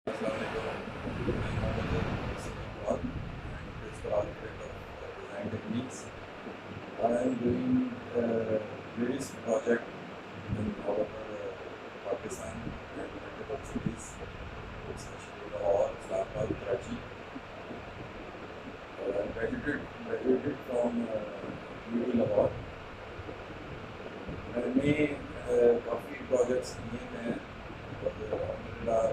Assalamualaikum. I'm Mohammed Iqbal, and Principal Architect of Design Techniques. I am doing various project in all over Pakistan and multiple cities, especially Lahore, Islamabad, Karachi. I graduated from UT Lahore. मैंने काफ़ी projects किए हैं और अल्हम्दुलिल्लाह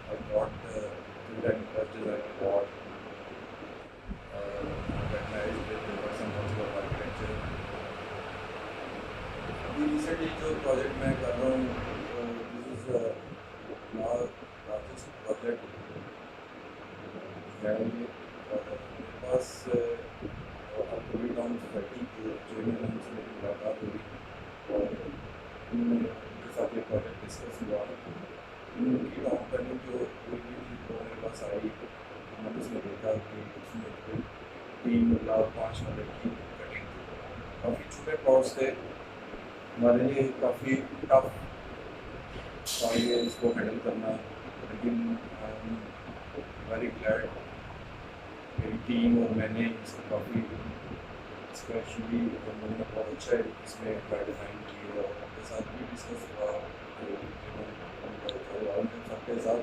I got two-time First Design Award, recognized with the Person Council of Architecture. अभी recently जो project मैं कर रहा हूँ दिस इज़ लार्जेस्ट प्रोजेक्ट है ये मेरे पास अभी टाउन सोसाइटी के चेयरमैन से मेरी मुलाकात हुई और उनके साथ ये प्रोजेक्ट डिस्कस हुआ। उनकी टाउन प्लानिंग जो हुई थी वो मेरे पास आई, मैंने उसमें देखा कि उसमें 3 लाख 5 नंबर की कटिंग थी। काफ़ी छोटे प्लॉट्स थे, हमारे लिए काफ़ी टफ था ये इसको हैंडल करना, लेकिन आई एम वेरी ग्लैड मेरी टीम और मैंने इसको काफ़ी स्पेशली मैंने बहुत अच्छा इसमें डिज़ाइन की और उनके साथ भी डिस्कस हुआ सबके साथ।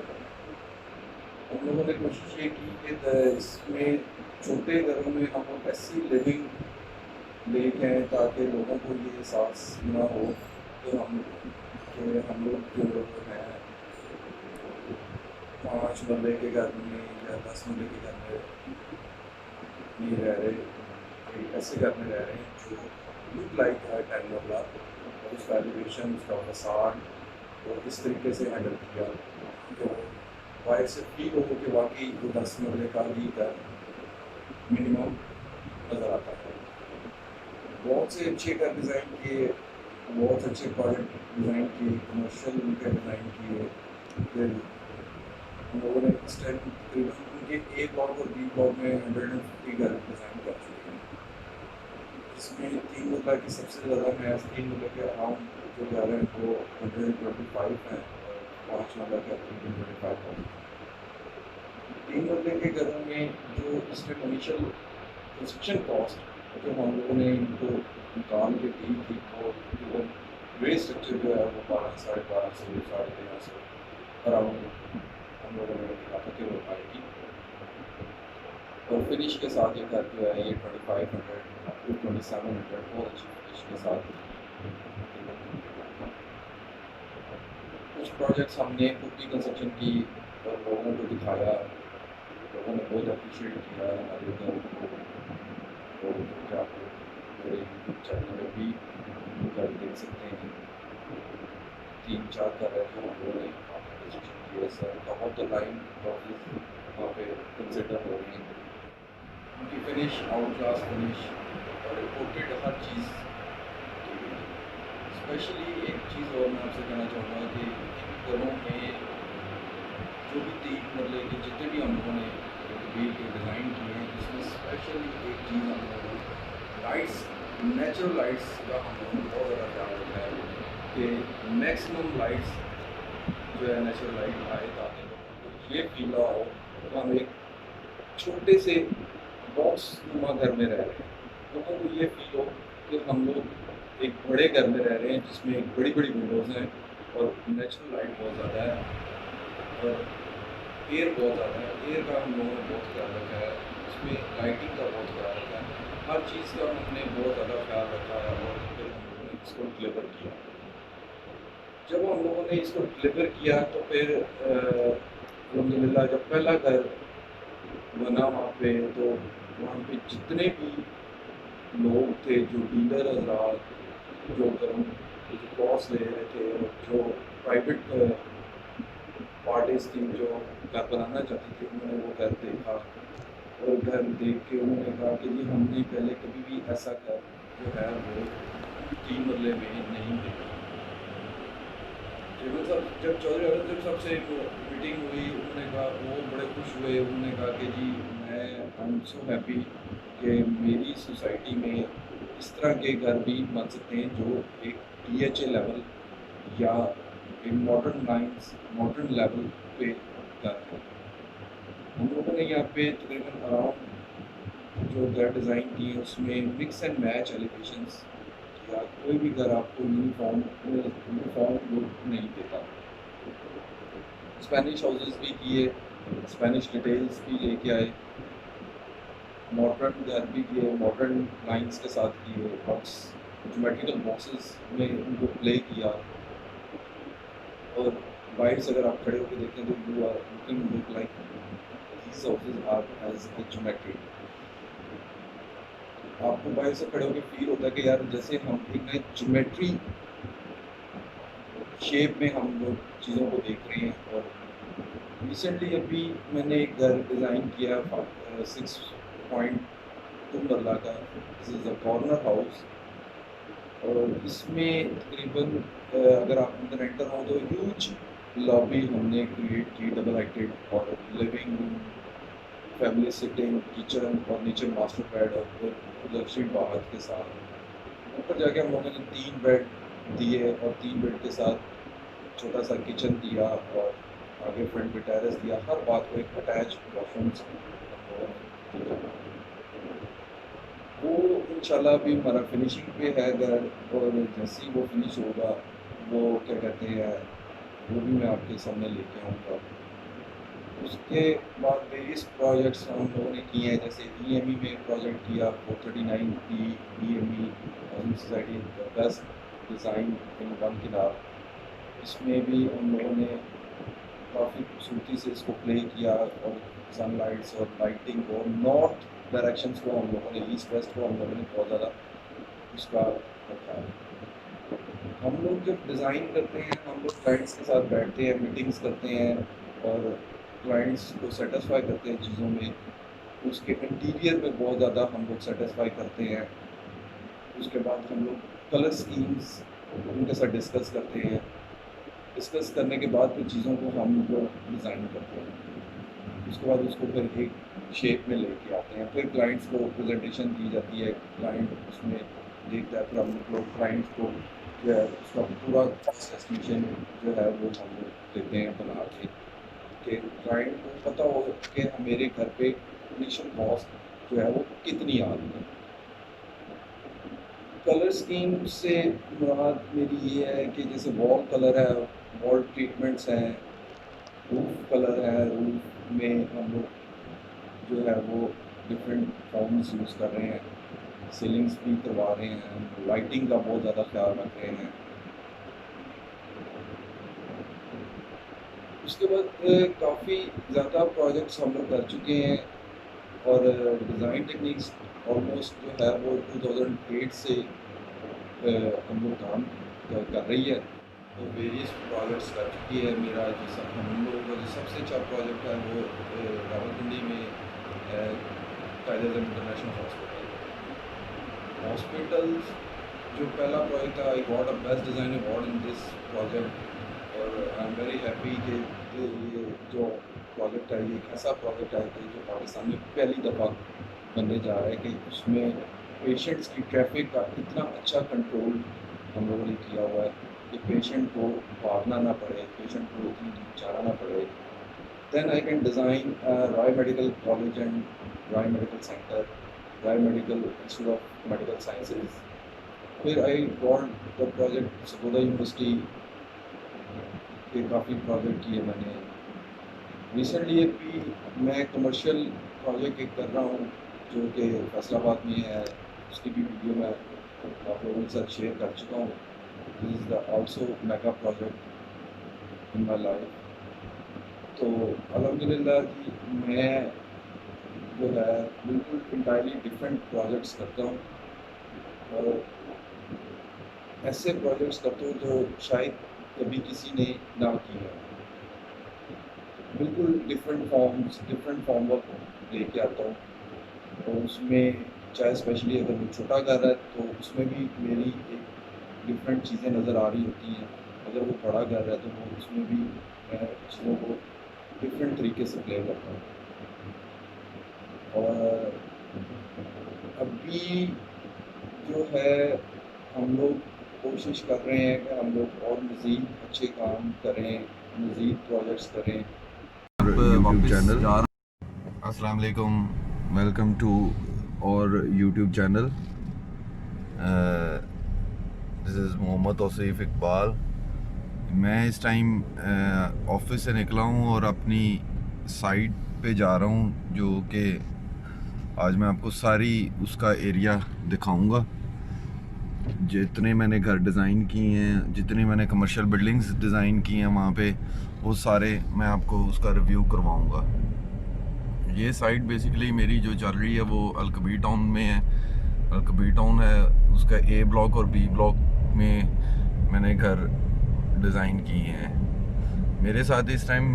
हम लोगों ने कोशिश ये की कि इसमें छोटे घरों में हम लोग ऐसी लिविंग लेके हैं ताकि लोगों को ये एहसास ना हो कि हम लोग जो हैं 5 मरले के घर में या 10 मरले के घर में नहीं रह रहे, एक ऐसे घर में रह रहे हैं जो लुक लाइक है 10 मरला और उसका एलिवेशन, उसका फसाड और इस तरीके से हैंडल किया तो वाइफ से फील हो कि वाकई वो 10 मरले का ही घर मिनिमम नज़र आता है। बहुत से अच्छे घर डिज़ाइन किए, बहुत अच्छे प्रोजेक्ट डिज़ाइन किए, कमर्शियल उनके डिज़ाइन किए। फिर हम लोगों ने इस टाइम तकरीबन उनके ए ब्लॉक और बी ब्लॉक में 150 घर डिज़ाइन कर चुके हैं, जिसमें 3 मरला की सबसे ज़्यादा है। 3 मरले के अराउंड जो घर हैं वो 125 हैं और 5 मरला के 125 हैं। 3 मरले के घरों में जो इसमें इनिशियल कंस्ट्रक्शन कॉस्ट जो हम लोगों ने इनको निकाल के दी थी वो तकरीबन वे स्ट्रक्चर जो है वो 1200 साढ़े 1300 अराउंड हम लोगों ने कहा था कि वो आएगी और फिनिश के साथ ये घर जो है ये 2500 टू 2700 बहुत अच्छी फिनिश के साथ। कुछ प्रोजेक्ट्स हमने पुट्टी कंस्ट्रक्शन की और लोगों को दिखाया, लोगों ने बहुत अप्रिशिएट किया हमारे घर को। तो क्या आप मेरे यूट्यूब चैनल में भी घर देख सकते हैं, 3-4 घर है जो हम लोगों ने कंस्ट्रक्शन किया। Sir top of the line project वहाँ पे कंसिडर हो रही है, उनकी फिनिश आउट क्लास फिनिश और रिपोर्टेड हर चीज़। स्पेशली एक चीज़ और मैं आपसे कहना चाहूँगा कि इन घरों में जो भी 3 मरले के जितने भी हम लोगों ने तकबीर के डिज़ाइन किए हैं, जिसमें स्पेशली एक चीज़ हम लोगों को लाइट्स, नेचुरल लाइट्स का हम लोगों को बहुत ज़्यादा ख्याल रखा है कि मैक्सिमम लाइट्स जो है नेचुरल लाइट आए ताकि लोगों को ये फील ना हो कि हम एक छोटे से बॉक्स नुमा घर में रह रहे हैं। लोगों को ये फील हो कि हम लोग एक बड़े घर में रह रहे हैं जिसमें बड़ी बड़ी विंडोज़ हैं और नेचुरल लाइट बहुत ज़्यादा है और एयर बहुत ज़्यादा है। एयर का हम लोगों ने बहुत ख्याल रखा है, उसमें लाइटिंग का बहुत ख्याल रखा है, हर चीज़ का हमने बहुत ज़्यादा ख्याल रखा है और फिर हम लोगों ने इसको डिलीवर किया। जब हम लोगों ने इसको डिलीवर किया तो फिर अल्हम्दुलिल्लाह जब पहला घर बना वहाँ पे तो वहाँ पे जितने भी लोग थे, जो डीलर हज़रात जो घरों जो प्लॉट्स ले रहे थे और जो प्राइवेट पार्टीज़ थी जो घर बनाना चाहती थी, उन्होंने वो घर देखा और घर देख के उन्होंने कहा कि जी हमने पहले कभी भी ऐसा घर जो है वो 3 मरले में नहीं देखा। जब चौधरी औरंगज़ेब साहब से मीटिंग हुई, उन्होंने कहा वो बड़े खुश हुए, उन्होंने कहा कि जी मैं आई एम सो हैप्पी कि मेरी सोसाइटी में इस तरह के घर भी बन सकते हैं जो एक DHA लेवल या एक मॉडर्न लाइन्स मॉडर्न लेवल पे घर है। हम लोगों ने यहाँ पे तकरीबन अराउंड जो घर डिज़ाइन की है उसमें मिक्स एंड मैच एलिवेशंस या कोई भी घर आपको यूनिफॉर्म लुक नहीं देता। स्पेनिश हाउसेस भी किए, स्पेनिश डिटेल्स भी लेके आए, मॉडर्न घर भी किए, मॉडर्न लाइंस के साथ किए, बॉक्स ज्योमेट्रिकल बॉक्सेस में उनको प्ले किया। और बाहर से अगर आप खड़े होकर देखें तो you are look like these houses are as a geometry. आपको बाहर से खड़े होकर फील होता है कि यार जैसे हम एक नए ज्योमेट्री शेप में हम लोग चीज़ों को देख रहे हैं। और रिसेंटली अभी मैंने एक घर डिज़ाइन किया 6.2 मरला का। This is a corner house और इसमें तकरीबन अगर आप अंदर एंटर हो तो ह्यूज लॉबी हमने क्रिएट की, डबल हाइटेड, और living room, family sitting, kitchen और नीचे मास्टर बेड और लग्जरी बाथ के साथ। ऊपर जाके हम लोगों ने 3 बेड दिए और 3 बेड के साथ छोटा सा किचन दिया और आगे फ्रंट पे टेरेस दिया। हर बात को एक अटैच वॉशरूम्स वो इंशाल्लाह अभी हमारा फिनिशिंग पे है घर। और जैसे ही वो फिनिश होगा वो क्या कहते हैं वो भी मैं आपके सामने लेके आऊँगा। उसके बाद वेरियस प्रोजेक्ट्स हम लोगों ने किए हैं, जैसे ईएमई में प्रोजेक्ट किया 439 EME housing society best design in one किनार। इसमें भी हम लोगों ने काफ़ी खूबसूरती से इसको प्ले किया और सनलाइट्स और लाइटिंग और नॉर्थ डायरेक्शंस को हम लोगों ने, ईस्ट वेस्ट को हम लोगों ने बहुत ज़्यादा उसका रखा है। हम लोग जब डिज़ाइन करते हैं हम लोग क्लाइंट्स के साथ बैठते हैं, मीटिंग्स करते हैं और क्लाइंट्स को सेटिस्फाई करते हैं चीज़ों में। उसके इंटीरियर में बहुत ज़्यादा हम लोग सेटिस्फाई करते हैं। उसके बाद हम लोग कलर स्कीम्स उनके साथ डिस्कस करते हैं। डिस्कस करने के बाद फिर चीज़ों को हम लोग डिज़ाइन करते हैं। उसके बाद उसको फिर एक शेप में लेके आते हैं, फिर क्लाइंट्स को प्रेजेंटेशन दी जाती है, क्लाइंट उसमें देखता है, फिर हम लोग क्लाइंट्स को जो है उसका पूरा एस्टिमेशन जो है वो हम लोग देते हैं बना के कि क्लाइंट को पता हो कि मेरे घर पे इनिशियल कॉस्ट जो है वो कितनी आ रही है। कलर स्कीम से मुराद मेरी ये है कि जैसे वॉल कलर है, वॉल ट्रीटमेंट्स हैं, रूफ कलर है, रूफ में हम लोग जो है वो डिफरेंट फॉर्म्स यूज़ कर रहे हैं, सीलिंग्स भी करवा रहे हैं, लाइटिंग का बहुत ज़्यादा ख्याल रख रहे हैं। उसके बाद काफ़ी ज़्यादा प्रोजेक्ट्स हम लोग कर चुके हैं और डिज़ाइन टेक्निक्स ऑलमोस्ट जो है वो 2008 से हम लोग काम कर रही है। तो वेरियस प्रोजेक्ट्स कर चुकी है। मेरा जैसा हम लोगों का जो सबसे अच्छा प्रोजेक्ट है वो रावलपिंडी में कायदे आज़म इंटरनेशनल हॉस्पिटल्स जो पहला प्रोजेक्ट था, I got a best design award in this project. और आई एम वेरी हैप्पी कि ये जो प्रोजेक्ट है ये एक ऐसा प्रोजेक्ट है कि जो पाकिस्तान में पहली दफ़ा बनने जा रहा है कि उसमें पेशेंट्स की ट्रैफिक का इतना अच्छा कंट्रोल हम लोगों ने किया हुआ है कि पेशेंट को भागना ना पड़े, पेशेंट को इतनी दूर जाना ना पड़े। Then I can design Roy medical college and Roy medical centre, Roy medical institute of medical sciences. फिर I got the project Sargodha university के काफ़ी प्रोजेक्ट किए मैंने। रिसेंटली अभी मैं कमर्शियल प्रोजेक्ट एक कर रहा हूँ जो कि फैसलाबाद में है, उसकी भी वीडियो मैं आप लोगों के साथ शेयर कर चुका हूँ। This is the also mega project in my life. तो अल्हम्दुलिल्लाह कि मैं जो है बिल्कुल इंटायरली डिफरेंट प्रोजेक्ट्स करता हूँ और ऐसे प्रोजेक्ट्स करता हूँ जो शायद कभी किसी ने ना किया। बिल्कुल डिफरेंट फॉर्म वर्क लेके आता हूँ और उसमें चाहे स्पेशली अगर वो छोटा घर है तो उसमें भी मेरी एक डिफरेंट चीज़ें नज़र आ रही होती हैं। अगर वो बड़ा घर है तो वो उसमें भी मैं चीज़ों को डिफरेंट तरीके से प्ले करता हूँ। और अभी जो है हम लोग कोशिश कर रहे हैं कि हम लोग और मज़ीद अच्छे काम करें, मज़ीद प्रोजेक्ट्स करें। YouTube channel. अस्सलाम वालेकुम, welcome to our YouTube channel. This is Mohammad Tauseef Iqbal. मैं इस टाइम ऑफिस से निकला हूँ और अपनी साइट पे जा रहा हूँ, जो कि आज मैं आपको सारी उसका एरिया दिखाऊंगा। जितने मैंने घर डिज़ाइन किए हैं, जितनी मैंने कमर्शियल बिल्डिंग्स डिज़ाइन की हैं वहाँ पे, वो सारे मैं आपको उसका रिव्यू करवाऊंगा। ये साइट बेसिकली मेरी जो चल रही है वो अलकबीर टाउन में है। अलकबीर टाउन है, उसका ए ब्लॉक और बी ब्लॉक में मैंने घर डिज़ाइन किए हैं। मेरे साथ इस टाइम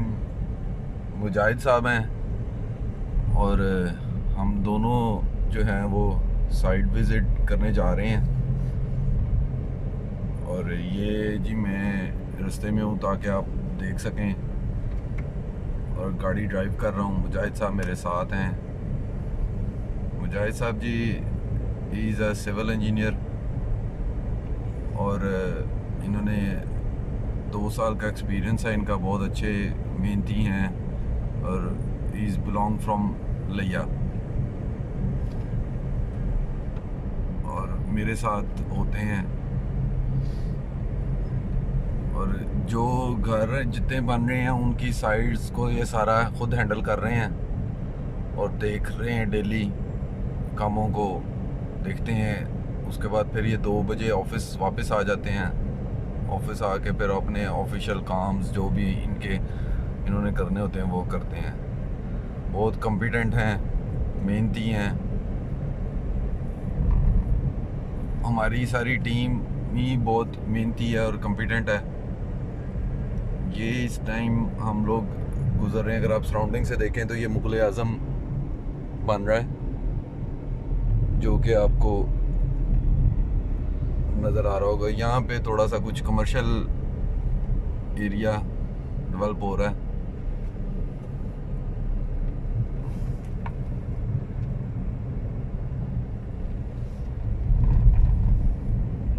मुजाहिद साहब हैं और हम दोनों जो हैं वो साइट विज़िट करने जा रहे हैं। और ये जी मैं रास्ते में हूँ ताकि आप देख सकें, और गाड़ी ड्राइव कर रहा हूँ। मुजाहिद साहब मेरे साथ हैं। मुजाहिद साहब जी इज़ अ सिविल इंजीनियर और इन्होंने 2 साल का एक्सपीरियंस है इनका, बहुत अच्छे मेहनती हैं और इज़ बिलोंग फ्रॉम लिया। और मेरे साथ होते हैं और जो घर जितने बन रहे हैं उनकी साइड्स को ये सारा खुद हैंडल कर रहे हैं और देख रहे हैं, डेली कामों को देखते हैं। उसके बाद फिर ये 2 बजे ऑफिस वापस आ जाते हैं। ऑफिस आके फिर अपने ऑफिशियल काम्स जो भी इन्होंने करने होते हैं वो करते हैं। बहुत कॉम्पिटेंट हैं, मेहनती हैं। हमारी सारी टीम ही बहुत मेहनती है और कॉम्पिटेंट है। ये इस टाइम हम लोग गुजर रहे हैं, अगर आप सराउंडिंग से देखें तो ये मुगल आज़म बन रहा है, जो कि आपको नज़र आ रहा होगा। यहाँ पे थोड़ा सा कुछ कमर्शियल एरिया डेवलप हो रहा है।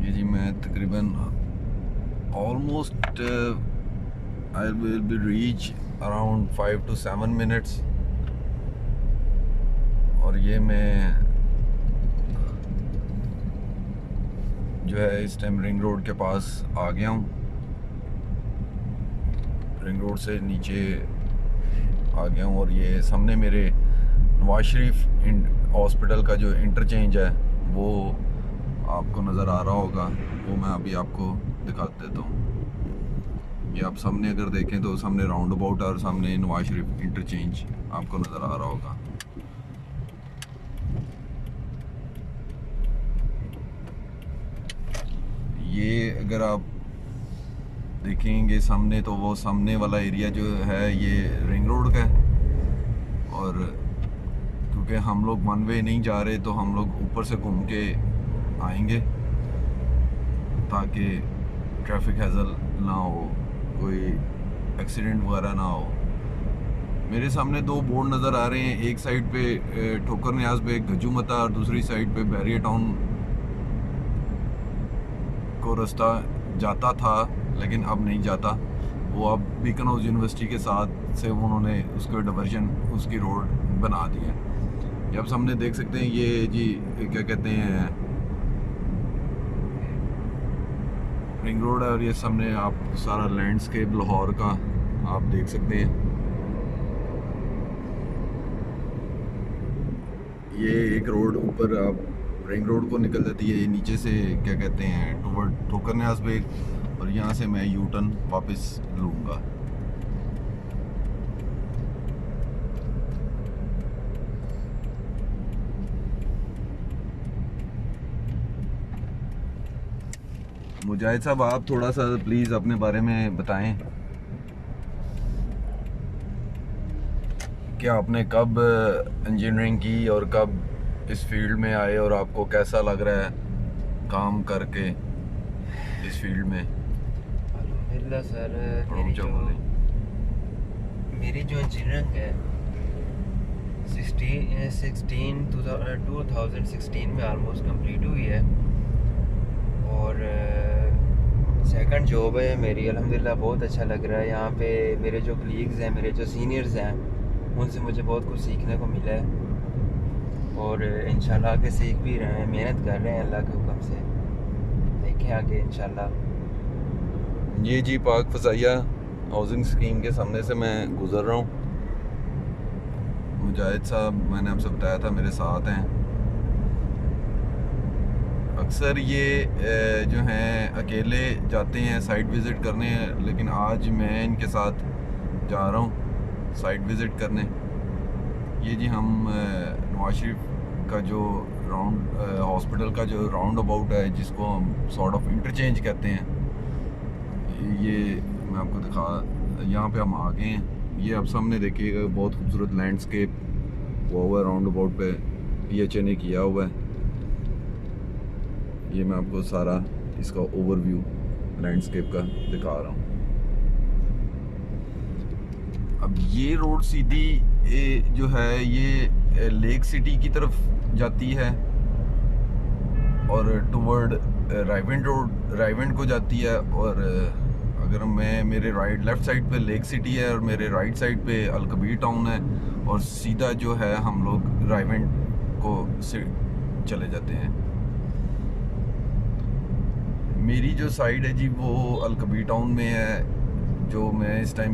ये जी मैं तकरीबन almost I will be reach around 5 to 7 minutes। और ये मैं जो है इस टाइम रिंग रोड के पास आ गया हूँ। रिंग रोड से नीचे आ गया हूँ और ये सामने मेरे नवाज शरीफ हॉस्पिटल का जो इंटरचेंज है वो आपको नज़र आ रहा होगा, वो मैं अभी आपको दिखा देता हूँ। ये आप सामने अगर देखें तो सामने राउंड अबाउट और सामने नवाज शरीफ इंटरचेंज आपको नज़र आ रहा होगा। ये अगर आप देखेंगे सामने तो वो सामने वाला एरिया जो है ये रिंग रोड का है। और क्योंकि हम लोग वन वे नहीं जा रहे तो हम लोग ऊपर से घूम के आएंगे ताकि ट्रैफिक हैज़ल ना हो, कोई एक्सीडेंट वगैरह ना हो। मेरे सामने 2 बोर्ड नज़र आ रहे हैं, एक साइड पे ठोकर न्याज पे गजूमता और दूसरी साइड पे बैरियर टाउन को रास्ता जाता था लेकिन अब नहीं जाता। वो अब बीकन हाउस यूनिवर्सिटी के साथ से उन्होंने उसको डाइवर्जन उसकी रोड बना दी है। ये आप सामने देख सकते हैं, ये जी क्या कहते हैं रिंग रोड है और ये सामने आप सारा लैंडस्केप लाहौर का आप देख सकते हैं। ये एक रोड ऊपर आप रिंग रोड को निकल जाती है, ये नीचे से क्या कहते हैं टूवर्ड ठोकर न्याज बेग, और यहाँ से मैं यू टर्न वापस लूँगा। मुजाहिद साहब आप थोड़ा सा प्लीज़ अपने बारे में बताएं कि आपने कब इंजीनियरिंग की और कब इस फील्ड में आए और आपको कैसा लग रहा है काम करके इस फील्ड में। अल्हम्दुलिल्लाह सर, मेरी जो इंजीनियरिंग है 2016 में ऑलमोस्ट कंप्लीट हुई है और सेकंड जॉब है मेरी, अल्हम्दुलिल्लाह बहुत अच्छा लग रहा है। यहाँ पे मेरे जो कलीग्स हैं, मेरे जो सीनियर्स हैं, उनसे मुझे बहुत कुछ सीखने को मिला है और इंशाल्लाह आगे सीख भी रहे हैं, मेहनत कर रहे हैं अल्लाह के हुक्म से। देखें आगे इंशाल्लाह। ये जी पाक फ़ज़ाइया हाउसिंग स्कीम के सामने से मैं गुज़र रहा हूँ। मुजाहिद साहब, मैंने आपसे बताया था, मेरे साथ हैं। अक्सर ये जो हैं अकेले जाते हैं साइट विज़िट करने, लेकिन आज मैं इनके साथ जा रहा हूँ साइट विज़िट करने। ये जी हम नवाज शरीफ का जो हॉस्पिटल का जो राउंड अबाउट है, जिसको हम सॉर्ट ऑफ इंटरचेंज कहते हैं, ये मैं आपको दिखा, यहाँ पे हम आ गए हैं। ये आप सामने देखिएगा, बहुत खूबसूरत लैंडस्केप हुआ है राउंड अबाउट पे, PHA ने किया हुआ है। ये मैं आपको सारा इसका ओवरव्यू लैंडस्केप का दिखा रहा हूँ। अब ये रोड सीधी जो है ये लेक सिटी की तरफ जाती है और टुवर्ड राइवेंड को जाती है। और अगर मैं मेरे लेफ़्ट साइड पे लेक सिटी है और मेरे राइट साइड पे अलकबीर टाउन है, और सीधा जो है हम लोग राइवेंड को से चले जाते हैं। मेरी जो साइड है जी वो अलकबीर टाउन में है। जो मैं इस टाइम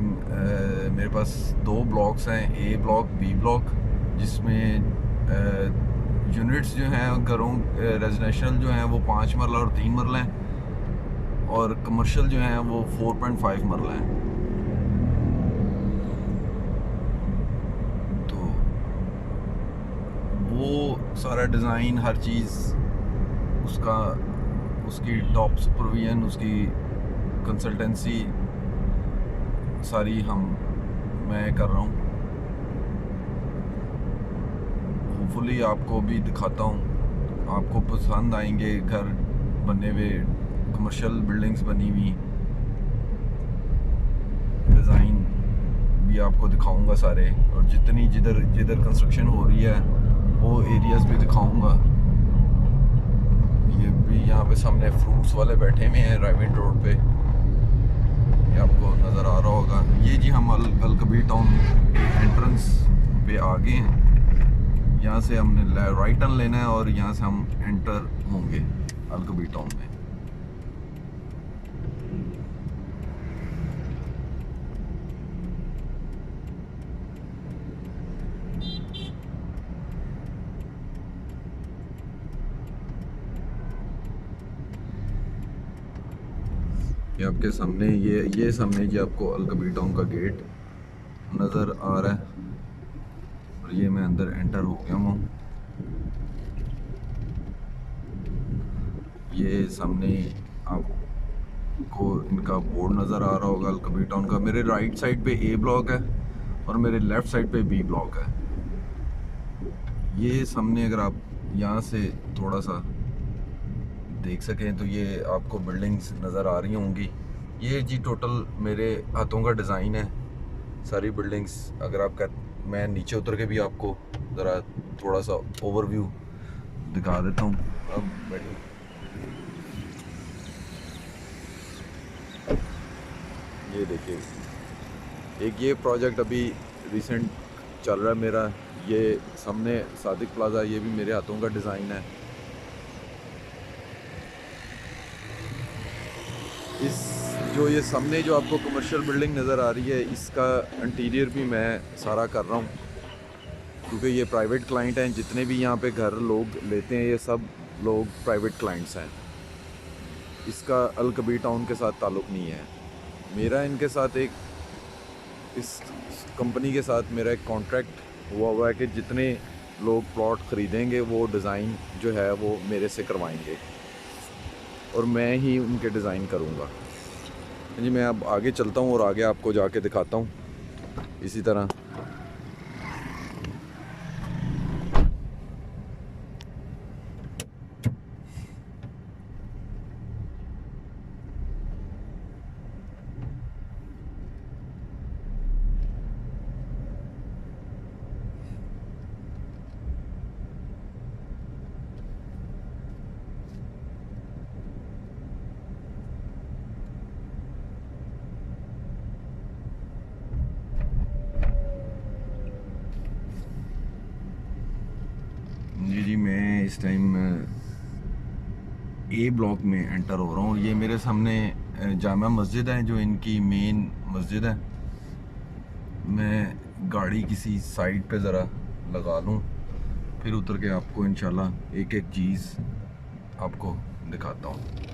मेरे पास 2 ब्लॉक्स हैं, A ब्लॉक, B ब्लॉक, जिसमें यूनिट्स जो हैं घरों रेजिडेंशियल जो हैं वो 5 मरला और 3 मरला हैं, और कमर्शियल जो हैं वो 4.5 मरला हैं। तो वो सारा डिज़ाइन, हर चीज़ उसकी टॉप सुपरविजन, उसकी कंसल्टेंसी सारी मैं कर रहा हूँ। होपफुली आपको भी दिखाता हूँ, आपको पसंद आएंगे घर बने हुए, कमर्शियल बिल्डिंग्स बनी हुई, डिज़ाइन भी आपको दिखाऊंगा सारे, और जिधर कंस्ट्रक्शन हो रही है वो एरियाज़ भी दिखाऊंगा। ये भी यहाँ पे सामने फ्रूट्स वाले बैठे हुए हैं राइवेंड रोड पे, ये आपको नज़र आ रहा होगा। ये जी हम अलकबीर टाउन एंट्रेंस पे आ गए हैं। यहाँ से हमने राइट टर्न लेना है और यहाँ से हम एंटर होंगे अलकबीर टाउन में। ये आपके सामने ये सामने जी आपको अलकबीर टाउन का गेट नज़र आ रहा है, और ये मैं अंदर एंटर हो गया हूँ। ये सामने आपको इनका बोर्ड नज़र आ रहा होगा अलकबीर टाउन का। मेरे राइट साइड पे A ब्लॉक है और मेरे लेफ़्ट साइड पे B ब्लॉक है। ये सामने अगर आप यहाँ से थोड़ा सा देख सकें तो ये आपको बिल्डिंग्स नज़र आ रही होंगी। ये जी टोटल मेरे हाथों का डिज़ाइन है सारी बिल्डिंग्स। अगर आप मैं नीचे उतर के भी आपको ज़रा थोड़ा सा ओवरव्यू दिखा देता हूँ। अब बैठो, ये देखिए, एक ये प्रोजेक्ट अभी रिसेंट चल रहा है मेरा, ये सामने सादिक प्लाज़ा, ये भी मेरे हाथों का डिज़ाइन है। ये सामने जो आपको कमर्शियल बिल्डिंग नज़र आ रही है, इसका इंटीरियर भी मैं सारा कर रहा हूँ, क्योंकि ये प्राइवेट क्लाइंट हैं। जितने भी यहाँ पे घर लोग लेते हैं ये सब लोग प्राइवेट क्लाइंट्स हैं। इसका अलकबीर टाउन के साथ ताल्लुक़ नहीं है मेरा। इनके साथ इस कंपनी के साथ मेरा एक कॉन्ट्रैक्ट हुआ है कि जितने लोग प्लॉट ख़रीदेंगे वो डिज़ाइन जो है वो मेरे से करवाएंगे और मैं ही उनके डिज़ाइन करूँगा। जी मैं अब आगे चलता हूँ और आगे आपको जाके दिखाता हूँ इसी तरह। जी मैं इस टाइम ए ब्लॉक में एंटर हो रहा हूँ। ये मेरे सामने जामा मस्जिद है जो इनकी मेन मस्जिद है। मैं गाड़ी किसी साइड पे ज़रा लगा लूँ, फिर उतर के आपको इंशाल्लाह एक एक चीज़ आपको दिखाता हूँ।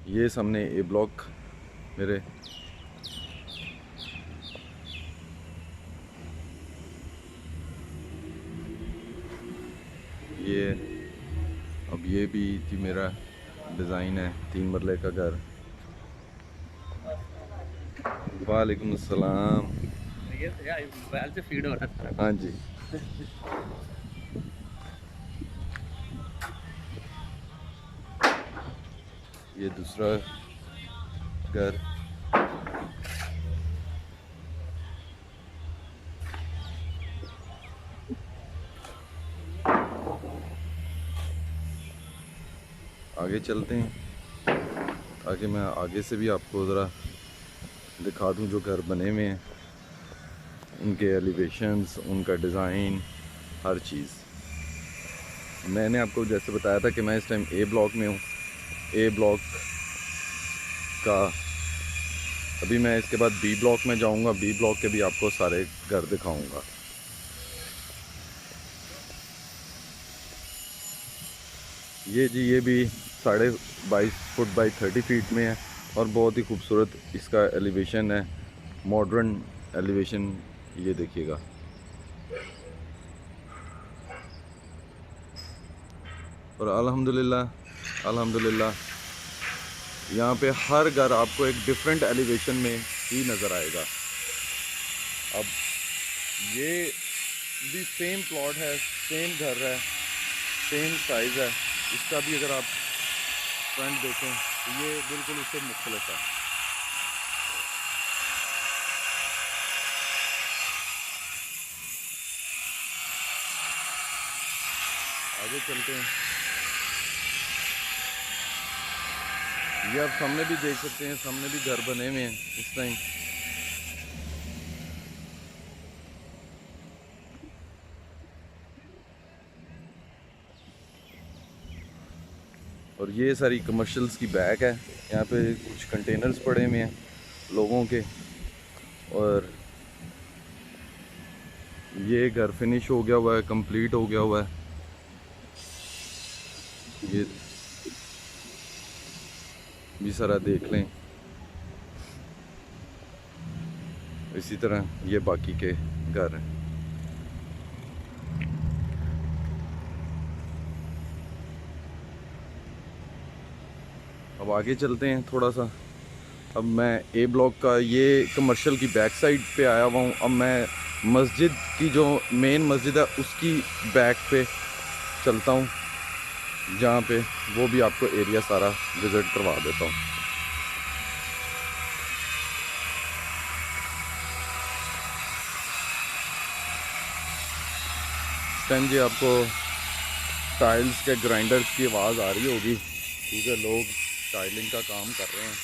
ये सामने ए ब्लॉक मेरे, ये अब ये भी थी मेरा डिज़ाइन है 3 मरले का घर। वालेकुम अस्सलाम। ये मोबाइल से फीड हो रहा था। हाँ जी। ये दूसरा घर, आगे चलते हैं ताकि मैं आगे से भी आपको ज़रा दिखा दूं जो घर बने हुए हैं, उनके एलिवेशंस, उनका डिज़ाइन, हर चीज़। मैंने आपको जैसे बताया था कि मैं इस टाइम ए ब्लॉक में हूँ। ए ब्लॉक का अभी मैं इसके बाद बी ब्लॉक में जाऊँगा। बी ब्लॉक के भी आपको सारे घर दिखाऊँगा। ये जी ये भी 22.5 फुट बाई 30 फीट में है और बहुत ही खूबसूरत इसका एलिवेशन है, मॉडर्न एलिवेशन। ये देखिएगा, और अल्हम्दुलिल्लाह यहाँ पे हर घर आपको एक डिफरेंट एलिवेशन में ही नज़र आएगा। अब ये भी सेम प्लॉट है, सेम घर है, सेम साइज़ है। इसका भी अगर आप फ्रंट देखें तो ये बिल्कुल उससे मुख्तलिफ है। आगे चलते हैं। ये आप सामने भी देख सकते हैं, सामने भी घर बने हुए हैं इस टाइम। और ये सारी कमर्शियल्स की बैग है। यहाँ पे कुछ कंटेनर्स पड़े हुए हैं लोगों के, और ये घर फिनिश हो गया हुआ है, कंप्लीट हो गया हुआ है। ये भी सारा देख लें। इसी तरह ये बाकी के घर हैं। अब आगे चलते हैं थोड़ा सा। अब मैं ए ब्लॉक का ये कमर्शियल की बैक साइड पे आया हुआ हूँ। अब मैं मस्जिद की जो मेन मस्जिद है उसकी बैक पे चलता हूँ, जहाँ पे वो भी आपको एरिया सारा विज़िट करवा देता हूँ। इस टाइम जी आपको टाइल्स के ग्राइंडर की आवाज़ आ रही होगी क्योंकि लोग टाइलिंग का काम कर रहे हैं।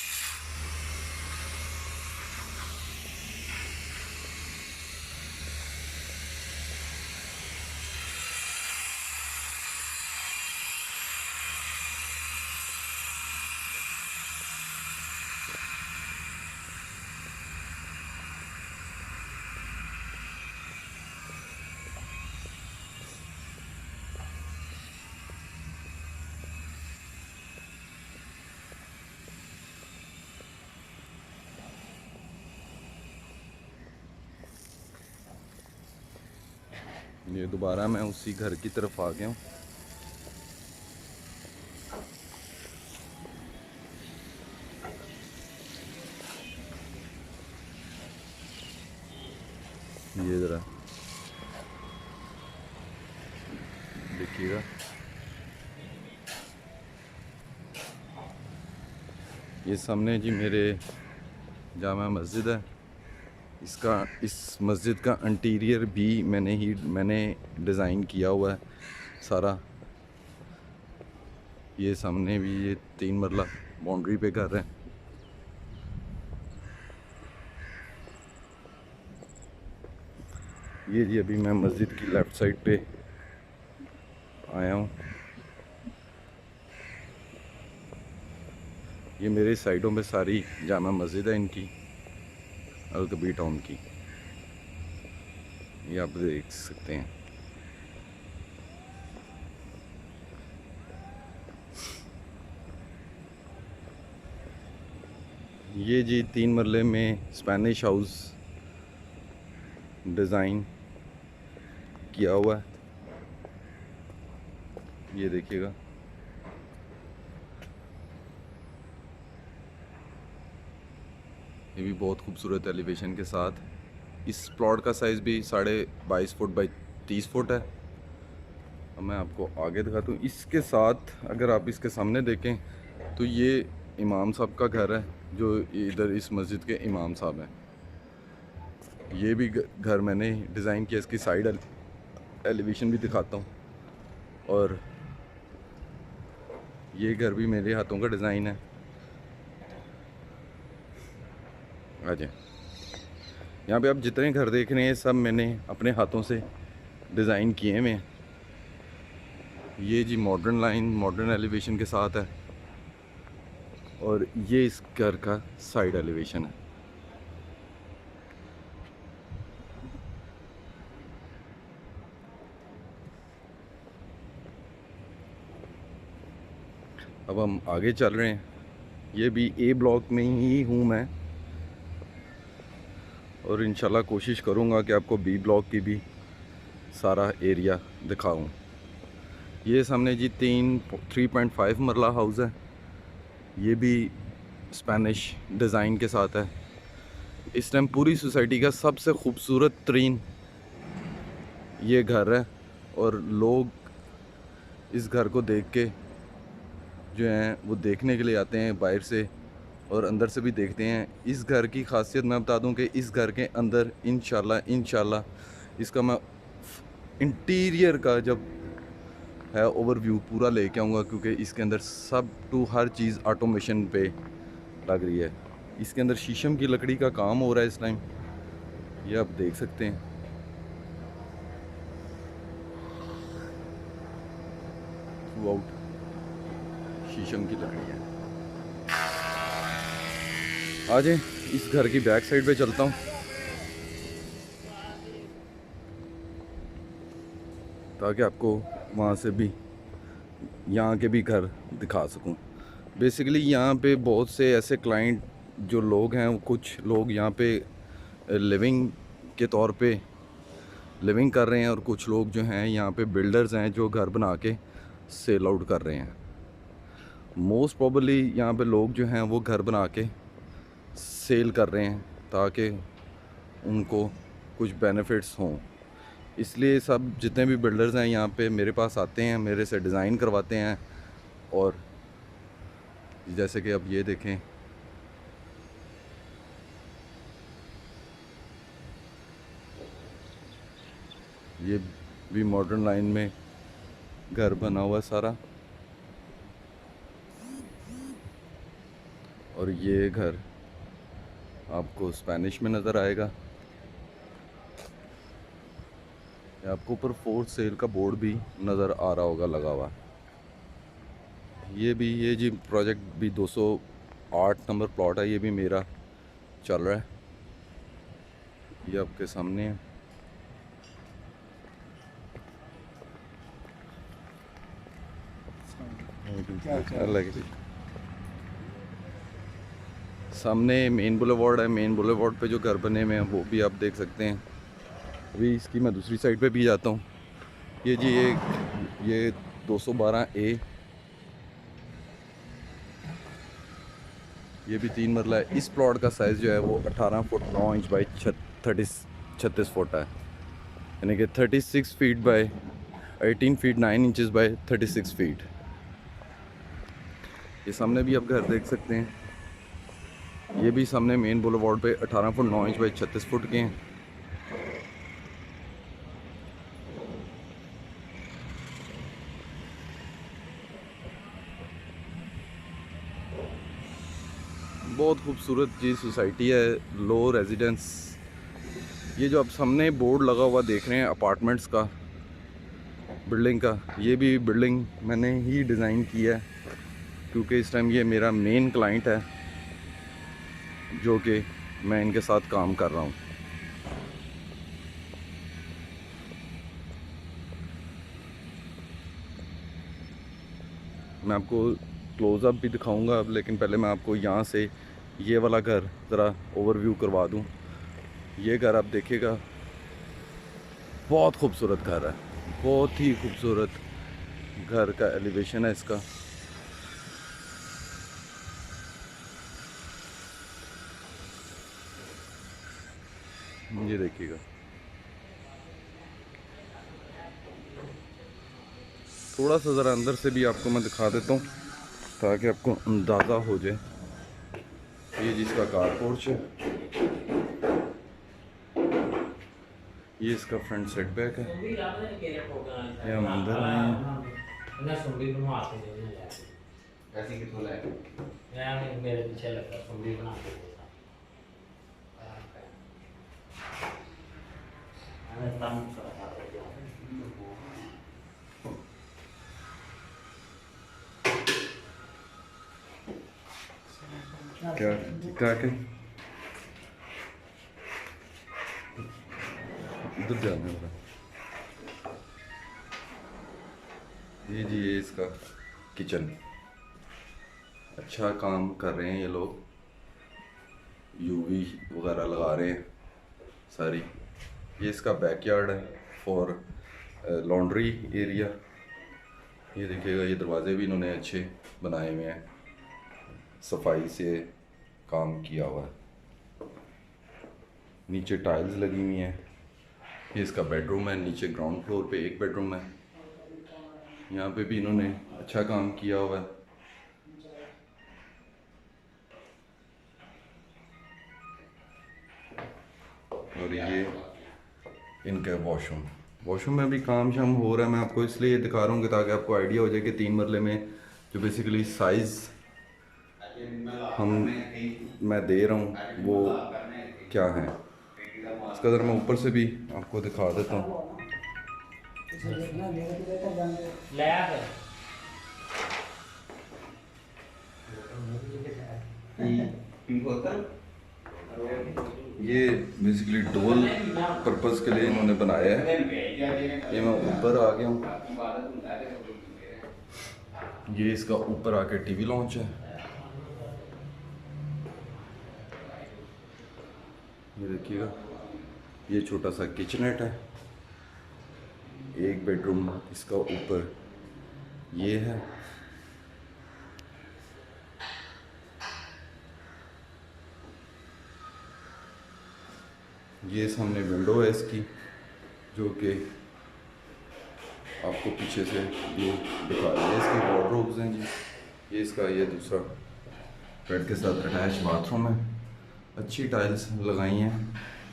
ये दोबारा मैं उसी घर की तरफ आ गया हूँ। ये ज़रा देखिएगा, ये सामने जी मेरे जामा मस्जिद है। इस मस्जिद का इंटीरियर भी मैंने डिज़ाइन किया हुआ है सारा। ये सामने भी ये 3 मरला बाउंड्री पे घर है। ये जी अभी मैं मस्जिद की लेफ़्ट साइड पे आया हूँ। ये मेरे साइडों में सारी जामा मस्जिद है इनकी, अल-कबीर टाउन की। ये आप देख सकते हैं। ये जी 3 मरले में स्पेनिश हाउस डिज़ाइन किया हुआ है। ये देखिएगा, ये भी बहुत खूबसूरत एलिवेशन के साथ। इस प्लॉट का साइज़ भी 22.5 फुट बाई 30 फुट है। अब मैं आपको आगे दिखाता हूँ। इसके साथ अगर आप इसके सामने देखें तो ये इमाम साहब का घर है, जो इधर इस मस्जिद के इमाम साहब हैं। ये भी घर मैंने डिज़ाइन किया। इसकी साइड एलिवेशन भी दिखाता हूँ। और ये घर भी मेरे हाथों का डिज़ाइन है। आ जाए, यहाँ पे आप जितने घर देख रहे हैं सब मैंने अपने हाथों से डिज़ाइन किए हुए हैं। ये जी मॉडर्न लाइन मॉडर्न एलिवेशन के साथ है। और ये इस घर का साइड एलिवेशन है। अब हम आगे चल रहे हैं। ये भी ए ब्लॉक में ही हूँ मैं, और इंशाल्लाह कोशिश करूँगा कि आपको बी ब्लॉक की भी सारा एरिया दिखाऊँ। ये सामने जी 3.5 मरला हाउस है। ये भी स्पेनिश डिज़ाइन के साथ है। इस टाइम पूरी सोसाइटी का सबसे खूबसूरत तरीन ये घर है। और लोग इस घर को देख के जो हैं वो देखने के लिए आते हैं बाहर से, और अंदर से भी देखते हैं। इस घर की खासियत मैं बता दूं कि इस घर के अंदर इंशाल्लाह इसका मैं इंटीरियर का जब है ओवरव्यू पूरा लेके आऊँगा, क्योंकि इसके अंदर हर चीज़ ऑटोमेशन पे लग रही है। इसके अंदर शीशम की लकड़ी का काम हो रहा है इस टाइम, ये आप देख सकते हैं। थ्रू आउट शीशम की लकड़ी है। आ जाए, इस घर की बैक साइड पे चलता हूँ ताकि आपको वहाँ से भी यहाँ के भी घर दिखा सकूँ। बेसिकली यहाँ पे बहुत से ऐसे क्लाइंट जो लोग हैं, कुछ लोग यहाँ पे लिविंग के तौर पे लिविंग कर रहे हैं, और कुछ लोग जो हैं यहाँ पे बिल्डर्स हैं जो घर बना के सेल आउट कर रहे हैं। मोस्ट प्रोबेबली यहाँ पे लोग जो हैं वो घर बना के सेल कर रहे हैं ताकि उनको कुछ बेनिफिट्स हों। इसलिए सब जितने भी बिल्डर्स हैं यहाँ पे मेरे पास आते हैं, मेरे से डिज़ाइन करवाते हैं। और जैसे कि अब ये देखें, ये भी मॉडर्न लाइन में घर बना हुआ सारा। और ये घर आपको स्पेनिश में नज़र आएगा। आपको ऊपर फोर सेल का बोर्ड भी नज़र आ रहा होगा लगा हुआ। ये जी प्रोजेक्ट भी 208 नंबर प्लॉट है। ये भी मेरा चल रहा है, ये आपके सामने है। अलग सामने मेन बुलेवार्ड है। मेन बुलेवार्ड पे जो घर बने हुए हैं वो भी आप देख सकते हैं। अभी इसकी मैं दूसरी साइड पे भी जाता हूँ। ये जी ये 212A, ये भी 3 मरला है। इस प्लॉट का साइज़ जो है वो 18 फुट 9 इंच बाई 36 फुट है, यानी कि 36 feet by 18 feet 9 inches by 36 feet. ये सामने भी आप घर देख सकते हैं। ये भी सामने मेन बुलेवार्ड पे 18 फुट 9 इंच बाई 36 फुट के हैं। बहुत खूबसूरत जी सोसाइटी है, लो रेजिडेंस। ये जो आप सामने बोर्ड लगा हुआ देख रहे हैं अपार्टमेंट्स का, बिल्डिंग का, ये भी बिल्डिंग मैंने ही डिज़ाइन किया है, क्योंकि इस टाइम ये मेरा मेन क्लाइंट है जो कि मैं इनके साथ काम कर रहा हूँ। मैं आपको क्लोज़अप भी दिखाऊंगा अब, लेकिन पहले मैं आपको यहाँ से ये वाला घर ज़रा ओवरव्यू करवा दूँ। ये घर आप देखिएगा, बहुत खूबसूरत घर है, बहुत ही खूबसूरत घर का एलिवेशन है इसका। ये देखिएगा, थोड़ा सा ज़रा अंदर से भी आपको मैं दिखा देता हूँ ताकि आपको अंदाज़ा हो जाए। ये जिसका कार पोर्च है, ये इसका फ्रंट सेटबैक है। ये हम अंदर आए हैं। क्या क्या क्या उधर जाने वाला। ये जी, ये इसका किचन। अच्छा काम कर रहे हैं ये लोग, यूवी वगैरह लगा रहे हैं सारी। ये इसका बैकयार्ड है फॉर लॉन्ड्री एरिया। ये देखिएगा, ये दरवाजे भी इन्होंने अच्छे बनाए हुए हैं, सफाई से काम किया हुआ है। नीचे टाइल्स लगी हुई हैं। ये इसका बेडरूम है, नीचे ग्राउंड फ्लोर पे एक बेडरूम है। यहाँ पे भी इन्होंने अच्छा काम किया हुआ है। और ये इनका वॉशरूम में भी काम शाम हो रहा है। मैं आपको इसलिए दिखा रहा हूँ कि ताकि आपको आइडिया हो जाए कि 3 मरले में जो बेसिकली साइज़ मैं दे रहा हूँ वो क्या है। इसका ज़रा मैं ऊपर से भी आपको दिखा देता हूँ। ये बेसिकली डोल पर्पस के लिए इन्होंने बनाया है। ये मैं ऊपर आ गया हूँ। ये इसका ऊपर आके टीवी लॉन्च है। ये देखिएगा, ये छोटा सा किचनेट है। एक बेडरूम इसका ऊपर ये है। ये सामने विंडो है इसकी, जो कि आपको पीछे से व्यू दिखा रही है। इसकी वार्डरोब्स हैं जी। ये इसका ये दूसरा बेड के साथ अटैच बाथरूम है। अच्छी टाइल्स लगाई हैं।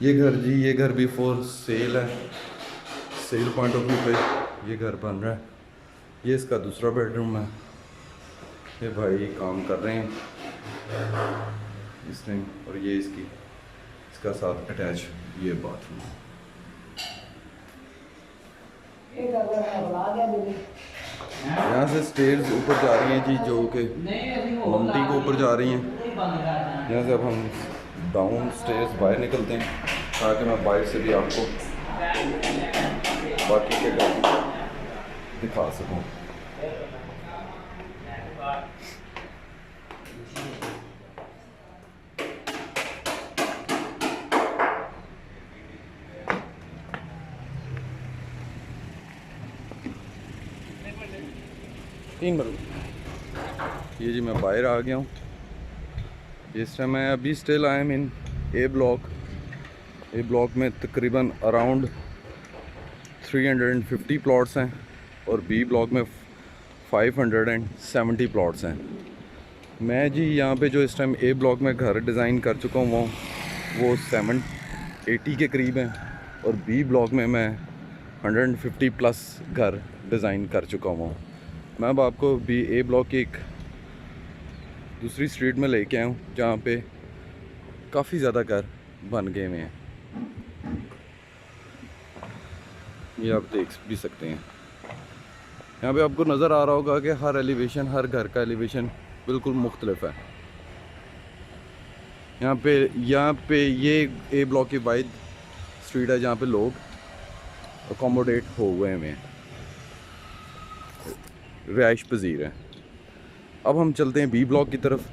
ये घर भी फॉर सेल है। सेल पॉइंट ऑफ व्यू पे ये घर बन रहा है। ये इसका दूसरा बेडरूम है। ये भाई काम कर रहे हैं इस टाइम। और ये इसका साथ अटैच ये बाथरूम। यहाँ से स्टेयर्स ऊपर जा रही हैं जी, जो कि ममटी को ऊपर जा रही हैं। यहाँ से अब हम डाउन स्टेयर्स बाहर निकलते हैं ताकि मैं बाहर से भी आपको बाकी के घर दिखा सकूँ। ये जी मैं बाहर आ गया हूँ। इस टाइम मैं अभी still I am in A block में तकरीबन अराउंड 350 प्लॉट्स हैं और बी ब्लॉक में 570 प्लॉट्स हैं। मैं जी यहाँ पे जो इस टाइम ए ब्लॉक में घर डिज़ाइन कर चुका हूँ वो 780 के करीब हैं, और बी ब्लॉक में मैं 150 प्लस घर डिज़ाइन कर चुका हूँ। मैं अब आपको बी ए ब्लॉक की एक दूसरी स्ट्रीट में लेके आया हूँ जहाँ पे काफ़ी ज़्यादा घर बन गए हुए हैं। ये आप देख भी सकते हैं। यहाँ पे आपको नज़र आ रहा होगा कि हर एलिवेशन, हर घर का एलिवेशन बिल्कुल मुख्तलिफ है। यहाँ पे ये ए ब्लॉक की वाइड स्ट्रीट है जहाँ पे लोग अकोमोडेट हो हुए हैं, रिहाइश पजीर हैं। अब हम चलते हैं बी ब्लॉक की तरफ।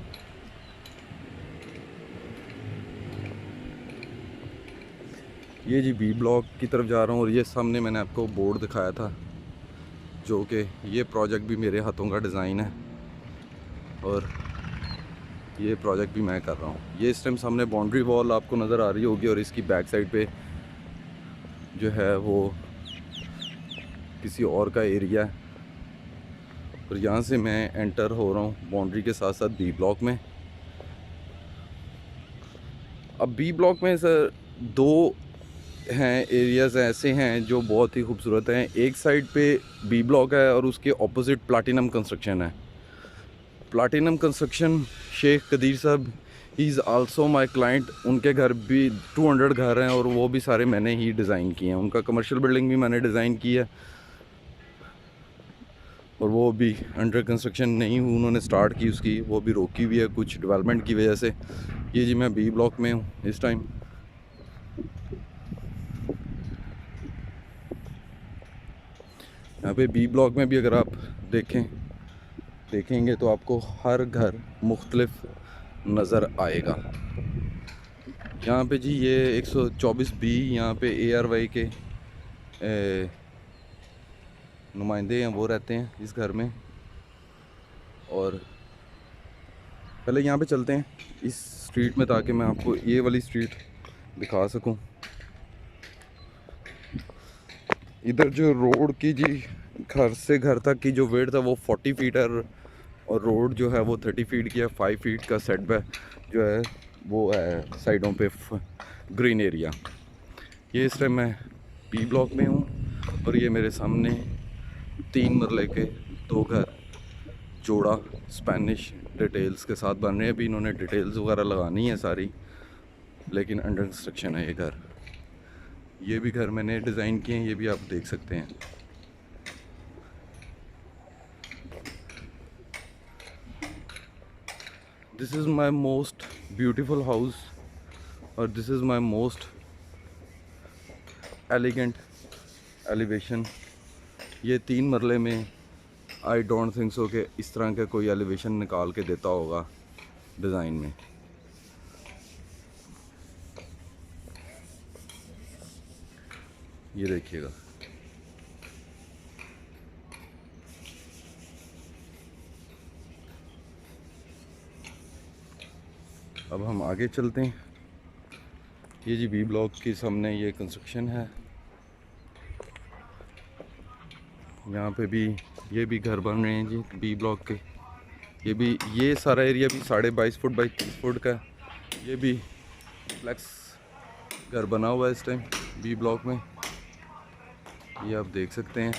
ये जी बी ब्लॉक की तरफ जा रहा हूँ, और ये सामने मैंने आपको बोर्ड दिखाया था जो कि ये प्रोजेक्ट भी मेरे हाथों का डिज़ाइन है, और ये प्रोजेक्ट भी मैं कर रहा हूँ। ये इस टाइम सामने बाउंड्री वॉल आपको नज़र आ रही होगी, और इसकी बैक साइड पे जो है वो किसी और का एरिया है, और यहाँ से मैं एंटर हो रहा हूँ बाउंड्री के साथ साथ बी ब्लॉक में। अब बी ब्लॉक में सर दो हैं एरियाज़ ऐसे हैं जो बहुत ही खूबसूरत हैं। एक साइड पे बी ब्लॉक है और उसके ऑपोजिट प्लाटिनम कंस्ट्रक्शन है। प्लाटिनम कंस्ट्रक्शन शेख कदीर साहब he is also my client. उनके घर भी 200 घर हैं, और वो भी सारे मैंने ही डिज़ाइन किए हैं। उनका कमर्शियल बिल्डिंग भी मैंने डिज़ाइन की है, और वो भी अंडर कंस्ट्रक्शन नहीं हुई, उन्होंने स्टार्ट की उसकी, वो भी रोकी हुई है कुछ डेवलपमेंट की वजह से। ये जी मैं बी ब्लॉक में हूँ इस टाइम। यहाँ पे बी ब्लॉक में भी अगर आप देखेंगे तो आपको हर घर मुख्तलिफ नज़र आएगा। यहाँ पे जी ये 124 बी, यहाँ पे ARY के नुमाइंदे हैं, वो रहते हैं इस घर में। और पहले यहाँ पे चलते हैं इस स्ट्रीट में, ताकि मैं आपको ये वाली स्ट्रीट दिखा सकूं। इधर जो रोड की जी घर से घर तक की जो वेट था वो 40 फीट है, और रोड जो है वो 30 फीट की है। 5 फीट का सेटबैक जो है वो है साइडों पे ग्रीन एरिया। ये इस टाइम मैं बी ब्लॉक में हूँ, और ये मेरे सामने 3 मरले के 2 घर जोड़ा स्पेनिश डिटेल्स के साथ बन रहे हैं। अभी इन्होंने डिटेल्स वगैरह लगानी है सारी, लेकिन अंडर कंस्ट्रक्शन है ये घर। ये भी घर मैंने डिज़ाइन किए हैं, ये भी आप देख सकते हैं। This is my most beautiful house, और this is my most elegant elevation. ये 3 मरले में आई डोंट थिंक सो कि इस तरह का कोई एलिवेशन निकाल के देता होगा डिज़ाइन में। ये देखिएगा। अब हम आगे चलते हैं। ये जी बी ब्लॉक के सामने ये कंस्ट्रक्शन है। यहाँ पे भी ये भी घर बन रहे हैं जी बी ब्लॉक के। ये सारा एरिया भी 22.5 फुट बाई 30 फुट का। ये भी फ्लैक्स घर बना हुआ है इस टाइम बी ब्लॉक में, ये आप देख सकते हैं।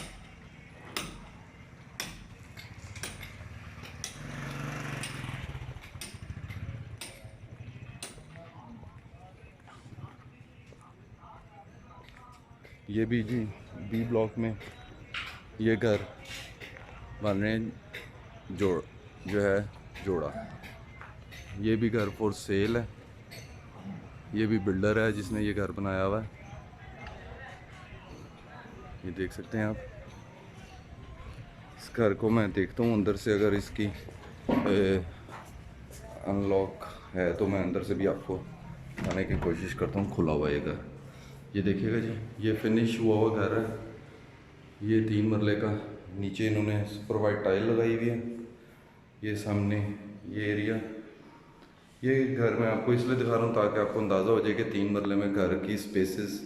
ये भी जी बी ब्लॉक में ये घर बन रहे हैं जो है जोड़ा। ये भी घर फॉर सेल है। ये भी बिल्डर है जिसने ये घर बनाया हुआ है, ये देख सकते हैं आप। इस घर को मैं देखता हूँ अंदर से, अगर इसकी अनलॉक है तो मैं अंदर से भी आपको आने की कोशिश करता हूँ। खुला हुआ ये घर, ये देखिएगा जी, ये फिनिश हुआ हुआ घर है। ये 3 मरले का, नीचे इन्होंने सुपर वाइट टाइल लगाई हुई है। ये सामने ये एरिया, ये घर मैं आपको इसलिए दिखा रहा हूँ ताकि आपको अंदाज़ा हो जाए कि 3 मरले में घर की स्पेसेस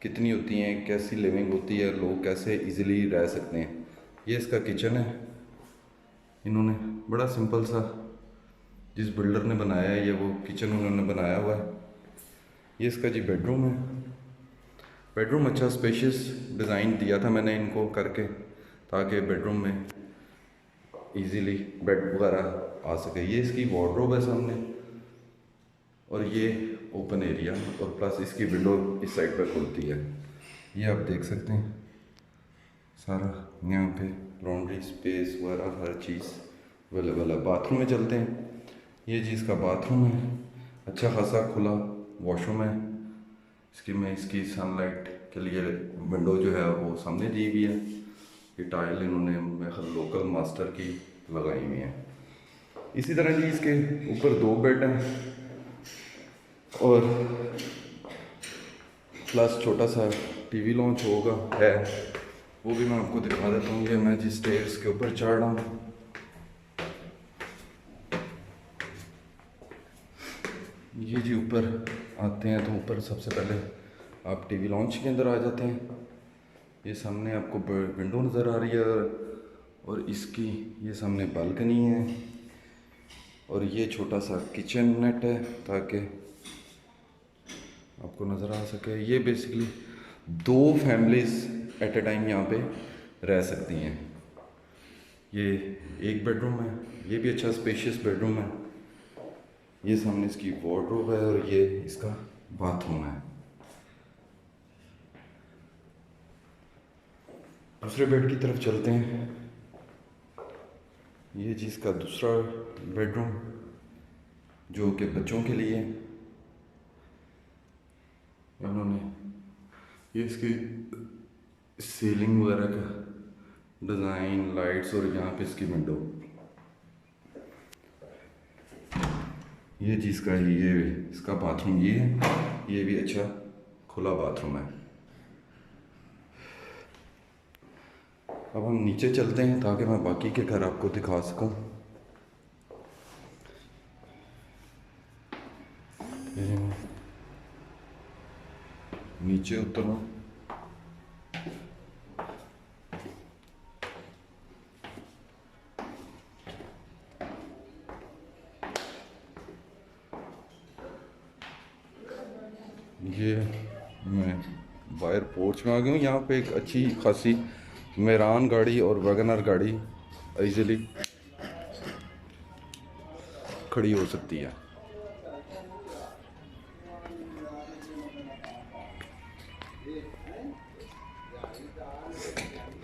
कितनी होती हैं, कैसी लिविंग होती है, लोग कैसे इजीली रह सकते हैं। ये इसका किचन है। इन्होंने बड़ा सिंपल सा जिस बिल्डर ने बनाया है ये वो किचन उन्होंने बनाया हुआ है। ये इसका जी बेडरूम है। बेडरूम अच्छा स्पेशियस डिज़ाइन दिया था मैंने इनको करके, ताकि बेडरूम में इजीली बेड वगैरह आ सके। ये इसकी वार्डरोब है सामने, और ये ओपन एरिया, और प्लस इसकी विंडो इस साइड पर खुलती है। ये आप देख सकते हैं सारा यहाँ पे लॉन्ड्री स्पेस वगैरह हर चीज़ अवेलेबल है। बाथरूम में चलते हैं। ये जी इसका बाथरूम है, अच्छा खासा खुला वॉशरूम है। इसकी सनलाइट के लिए विंडो जो है वो सामने दी हुई है। ये टाइल इन्होंने लोकल मास्टर की लगाई हुई है। इसी तरह जी इसके ऊपर 2 बेड हैं, और प्लस छोटा सा टीवी लॉन्च होगा है, वो भी मैं आपको दिखा देता हूँ। ये मैं जिस स्टेयर्स के ऊपर चढ़ रहा हूँ, ये जी ऊपर आते हैं तो ऊपर सबसे पहले आप टीवी लॉन्च के अंदर आ जाते हैं। ये सामने आपको विंडो नज़र आ रही है, और इसकी ये सामने बालकनी है, और ये छोटा सा किचन नेट है ताकि आपको नज़र आ सके। ये basically 2 families at a time यहाँ पे रह सकती हैं। ये एक बेडरूम है, ये भी अच्छा स्पेशियस बेडरूम है। ये सामने इसकी वार्डरोब है, और ये इसका बाथरूम है। दूसरे बेड की तरफ चलते हैं। ये जी इसका दूसरा बेडरूम जो कि बच्चों के लिए इन्होंने ये इसकी सीलिंग वगैरह का डिज़ाइन, लाइट्स, और यहाँ पे इसकी विंडो। ये जी इसका ये इसका बाथरूम ये है। ये भी अच्छा खुला बाथरूम है। अब हम नीचे चलते हैं ताकि मैं बाकी के घर आपको दिखा सकूं। नीचे उतरना, ये मैं बाहर पोर्च में आ गया हूँ। यहाँ पे एक अच्छी खासी मेरान गाड़ी और वैगनर गाड़ी इजीली खड़ी हो सकती है।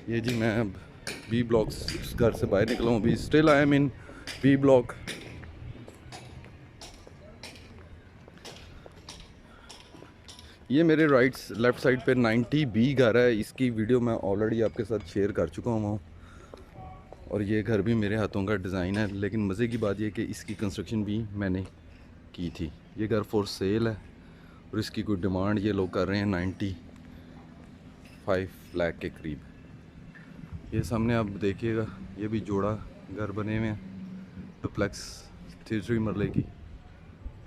ये जी मैं अब बी ब्लॉक घर से बाहर निकला हूँ। अभी still I am in B block. ये मेरे लेफ़्ट साइड पे 90B घर है। इसकी वीडियो मैं ऑलरेडी आपके साथ शेयर कर चुका हूँ, और ये घर भी मेरे हाथों का डिज़ाइन है। लेकिन मज़े की बात यह कि इसकी कंस्ट्रक्शन भी मैंने की थी। ये घर फॉर सेल है, और इसकी कोई डिमांड ये लोग कर रहे हैं 95 लाख के करीब। ये सामने आप देखिएगा, ये भी जोड़ा घर बने हुए हैं। डुप्लेक्स 3 मरले की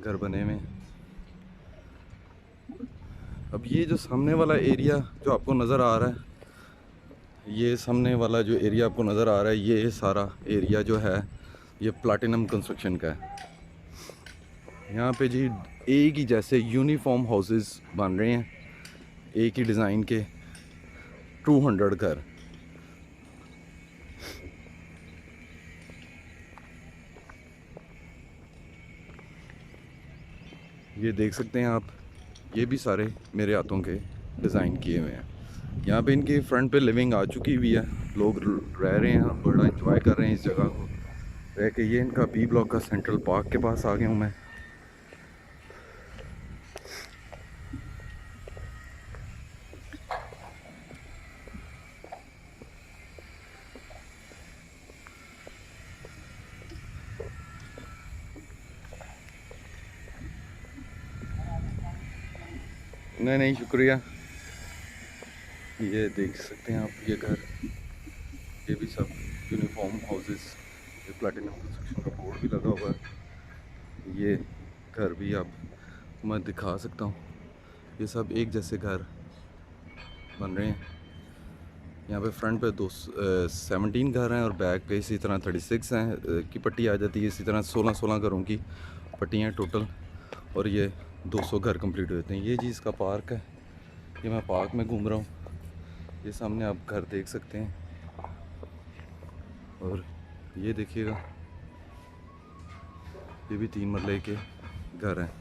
घर बने हुए हैं। अब ये जो सामने वाला एरिया जो आपको नज़र आ रहा है, ये सामने वाला जो एरिया आपको नज़र आ रहा है, ये सारा एरिया जो है ये प्लैटिनम कंस्ट्रक्शन का है। यहाँ पे जी एक ही जैसे यूनिफॉर्म हाउसेस बन रहे हैं, एक ही डिज़ाइन के 200 घर। ये देख सकते हैं आप, ये भी सारे मेरे हाथों के डिज़ाइन किए हुए हैं। यहाँ पे इनकी फ्रंट पे लिविंग आ चुकी हुई है, लोग रह रहे हैं, बड़ा एंजॉय कर रहे हैं इस जगह को रह के। ये इनका बी ब्लॉक का सेंट्रल पार्क के पास आ गया हूँ मैं। नहीं शुक्रिया। ये देख सकते हैं आप, ये घर, ये भी सब यूनिफॉर्म हाउसेस, ये प्लैटिनम कंस्ट्रक्शन का बोर्ड भी लगा हुआ है। ये घर भी आप मैं दिखा सकता हूँ। ये सब एक जैसे घर बन रहे हैं। यहाँ पे फ्रंट पे 17 घर हैं और बैक पे इसी तरह 36 हैं की पट्टी आ जाती है। इसी तरह 16 घरों की पट्टियाँ टोटल, और ये 200 घर कंप्लीट होते हैं। ये जी इसका पार्क है, ये मैं पार्क में घूम रहा हूँ। ये सामने आप घर देख सकते हैं, और ये देखिएगा ये भी 3 मरले के घर हैं।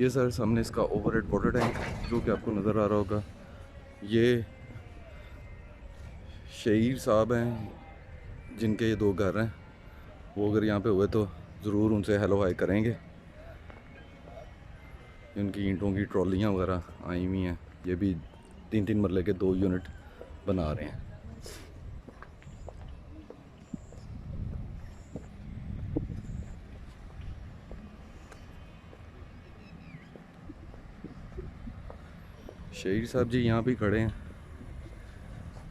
ये सर सामने इसका ओवरहेड वाटर टैंक जो कि आपको नज़र आ रहा होगा। ये शहीर साहब हैं जिनके ये 2 घर हैं, वो अगर यहाँ पे हुए तो ज़रूर उनसे हेलो हाय करेंगे। उनकी ईंटों की ट्रॉलियाँ वगैरह आई हुई हैं। ये भी 3 मरले के 2 यूनिट बना रहे हैं। शहीर साहब जी यहाँ भी खड़े हैं।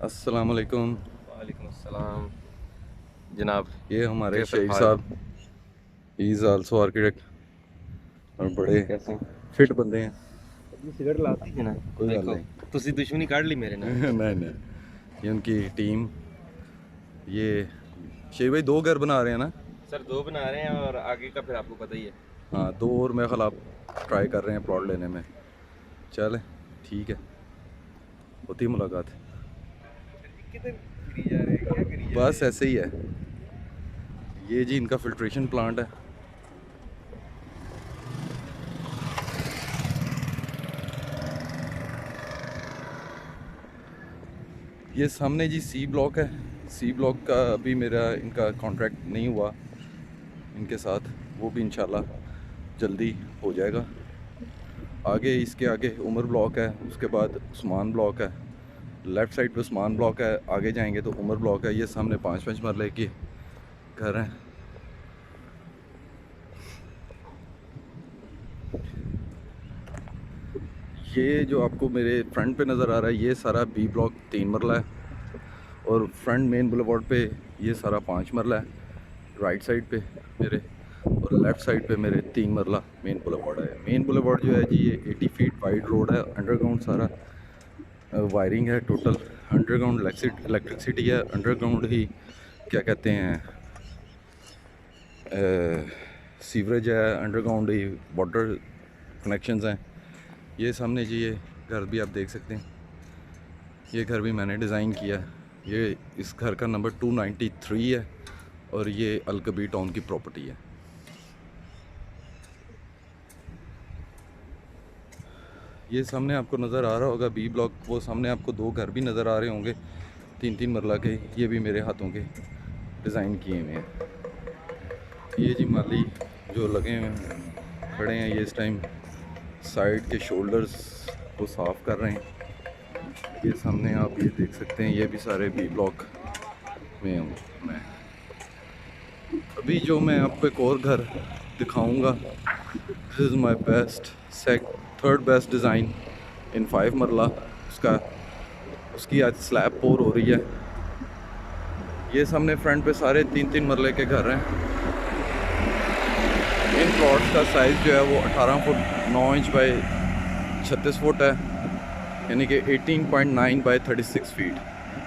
अस्सलाम वालेकुम। वालेकुम अस्सलाम जनाब। ये हमारे कैसे शहीर हाल? साहब, ही इज़ आल्सो आर्किटेक्ट, और बड़े कैसे फिट बंदे हैं। सिगरेट लाती है ना, कोई गल देखो नहीं। तुसी दुश्मनी काट ली मेरे ना। नहीं, ये उनकी टीम। ये शेख भाई 2 घर बना रहे हैं ना? सर 2 बना रहे हैं और आगे का फिर आपको पता ही है। हाँ, 2 और मेरे ख्याल आप ट्राई कर रहे हैं प्लॉट लेने में। चल ठीक है, होती है मुलाकात। किधर करी जा रहे हैं, क्या करी जा बस ऐसे ही है। ये जी इनका फिल्ट्रेशन प्लांट है। ये सामने जी सी ब्लॉक है। सी ब्लॉक का अभी मेरा इनका कॉन्ट्रैक्ट नहीं हुआ इनके साथ, वो भी इंशाल्लाह जल्दी हो जाएगा। आगे इसके आगे उमर ब्लॉक है, उसके बाद उस्मान ब्लॉक है, लेफ़्ट साइड पे उस्मान ब्लॉक है, आगे जाएंगे तो उमर ब्लॉक है। ये सामने 5 मरले के घर हैं। ये जो आपको मेरे फ्रंट पे नज़र आ रहा है ये सारा बी ब्लॉक 3 मरला है, और फ्रंट मेन बुलेवार्ड पे ये सारा 5 मरला है। राइट साइड पे मेरे और लेफ़्ट साइड पे मेरे 3 मरला मेन बुलेवार्ड है। मेन बुलेवार्ड जो है जी ये 80 फीट वाइड रोड है। अंडरग्राउंड सारा वायरिंग है, टोटल अंडरग्राउंड इलेक्ट्रिसिटी है। अंडरग्राउंड ही क्या कहते हैं सीवरेज है, अंडरग्राउंड ही वाटर कनेक्शंस हैं। ये सामने जी ये घर भी आप देख सकते हैं, ये घर भी मैंने डिज़ाइन किया। ये इस घर का नंबर 293 है और ये अलकबीर टाउन की प्रॉपर्टी है। ये सामने आपको नज़र आ रहा होगा बी ब्लॉक, वो सामने आपको 2 घर भी नज़र आ रहे होंगे 3 मरला के। ये भी मेरे हाथों के डिज़ाइन किए हुए हैं। ये जी माली जो लगे हुए हैं खड़े हैं, ये इस टाइम साइड के शोल्डर्स को साफ़ कर रहे हैं। ये सामने आप ये देख सकते हैं, ये भी सारे बी ब्लॉक में हूँ मैं। अभी जो मैं आपको एक और घर दिखाऊंगा, this is my best third best design in 5 marla. उसकी आज स्लैब पोर हो रही है। ये सामने फ्रंट पे सारे 3 मरले के घर हैं। इन प्लॉट्स का साइज़ जो है वो 18 फुट 9 इंच बाई 36 फुट है, यानी कि 18.9 बाई 36 फीट,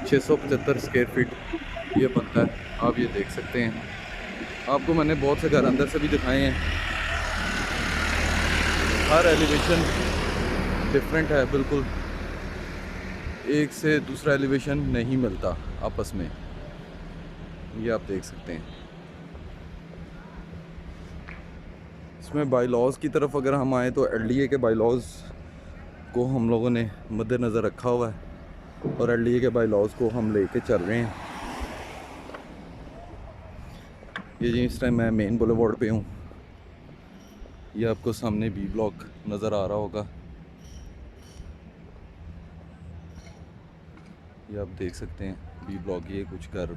675 स्क्वायर फीट ये बनता है। आप ये देख सकते हैं। आपको मैंने बहुत से घर अंदर से भी दिखाए हैं। हर एलिवेशन डिफरेंट है, बिल्कुल एक से दूसरा एलिवेशन नहीं मिलता आपस में। ये आप देख सकते हैं। इसमें बाईलॉज की तरफ अगर हम आए तो एलडीए के बाईलॉज को हम लोगों ने मद्देनज़र रखा हुआ है और एलडीए के बाईलॉज को हम लेके चल रहे हैं। ये जी इस टाइम मैं मेन बुलेवार्ड पे हूँ। ये आपको सामने बी ब्लॉक नज़र आ रहा होगा, ये आप देख सकते हैं बी ब्लॉक। ये कुछ घर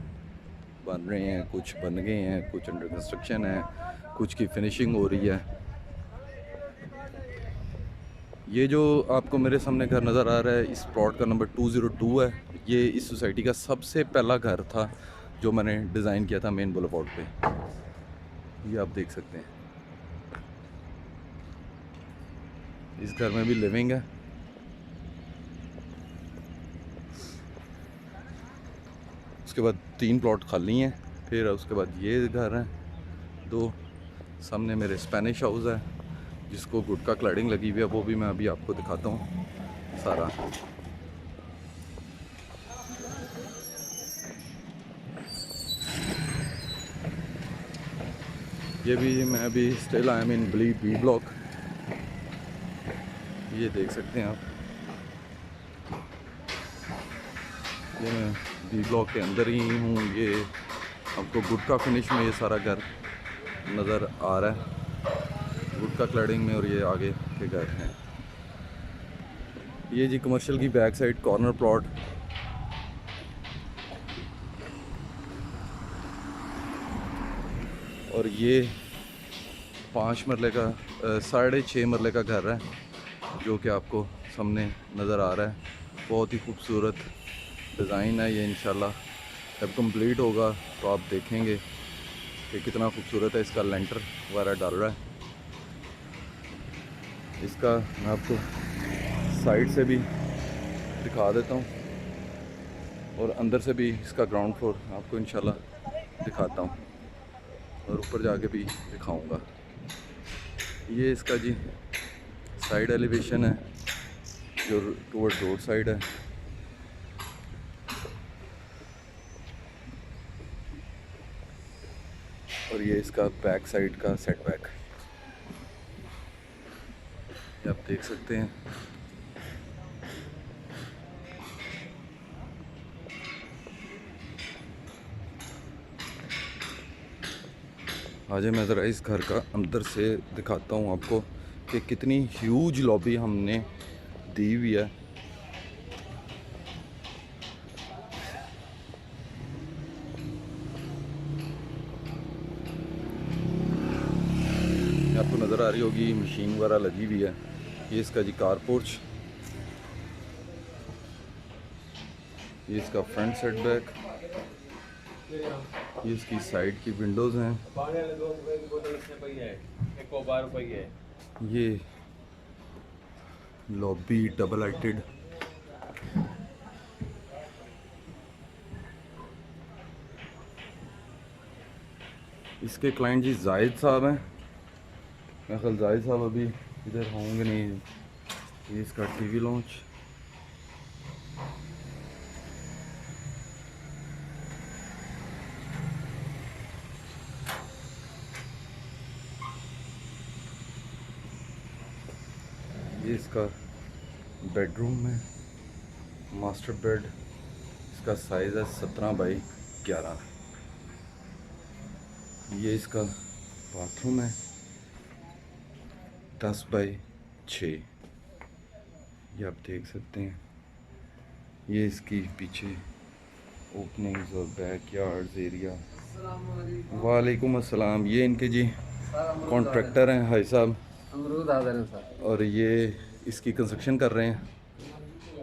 बन रहे हैं, कुछ बन गए हैं, कुछ अंडर कंस्ट्रक्शन है, कुछ की फिनिशिंग हो रही है। ये जो आपको मेरे सामने घर नज़र आ रहा है, इस प्लॉट का नंबर 202 है। ये इस सोसाइटी का सबसे पहला घर था जो मैंने डिज़ाइन किया था मेन बुलेवार्ड पे। ये आप देख सकते हैं। इस घर में भी लिविंग है। उसके बाद 3 प्लॉट खाली हैं, फिर उसके बाद ये घर हैं 2। सामने मेरे स्पेनिश हाउस है जिसको गुटका क्लैडिंग लगी हुई है, वो भी मैं अभी आपको दिखाता हूँ सारा। ये भी मैं अभी still I am in B block, ये देख सकते हैं आप। ये मैं बी ब्लॉक के अंदर ही हूँ। ये आपको गुटका फिनिश में ये सारा घर नज़र आ रहा है, गुटका क्लैडिंग में, और ये आगे के घर हैं। ये जी कमर्शियल की बैक साइड कॉर्नर प्लॉट। और ये 5 मरले का 6.5 मरले का घर है जो कि आपको सामने नज़र आ रहा है। बहुत ही खूबसूरत डिज़ाइन है ये। इंशाल्लाह जब कंप्लीट होगा तो आप देखेंगे कि कितना खूबसूरत है। इसका लेंटर वगैरह डाल रहा है। इसका मैं आपको साइड से भी दिखा देता हूँ और अंदर से भी इसका ग्राउंड फ्लोर आपको इंशाल्लाह दिखाता हूँ और ऊपर जाके भी दिखाऊंगा। ये इसका जी साइड एलिवेशन है जो टुवर्ड रोड साइड है। और ये इसका बैक साइड का सेटबैक, ये आप देख सकते हैं। आज मैं ज़रा इस घर का अंदर से दिखाता हूँ आपको कि कितनी ह्यूज लॉबी हमने दी हुई है। आपको नज़र आ रही होगी मशीन वगैरह लगी हुई है। ये इसका जी कार पोर्च, ये इसका फ्रंट सेटबैक, ये इसकी साइड की विंडोज़ हैं। ये लॉबी डबल लाइटेड। इसके क्लाइंट जी जाहिद साहब हैं। मैं ख्याल जाहिद साहब अभी इधर होंगे नहीं। ये इसका टीवी लॉन्च, ये इसका बेडरूम है, मास्टर बेड। इसका साइज़ है 17x11। ये इसका बाथरूम है 10x6, ये आप देख सकते हैं। ये इसकी पीछे ओपनिंग्स और बैक यार्ड्स एरिया। वालेकुम अस्सलाम। ये इनके जी कॉन्ट्रैक्टर हैं भाई साहब, अमरूद आदर है सर। और ये इसकी कंस्ट्रक्शन कर रहे हैं।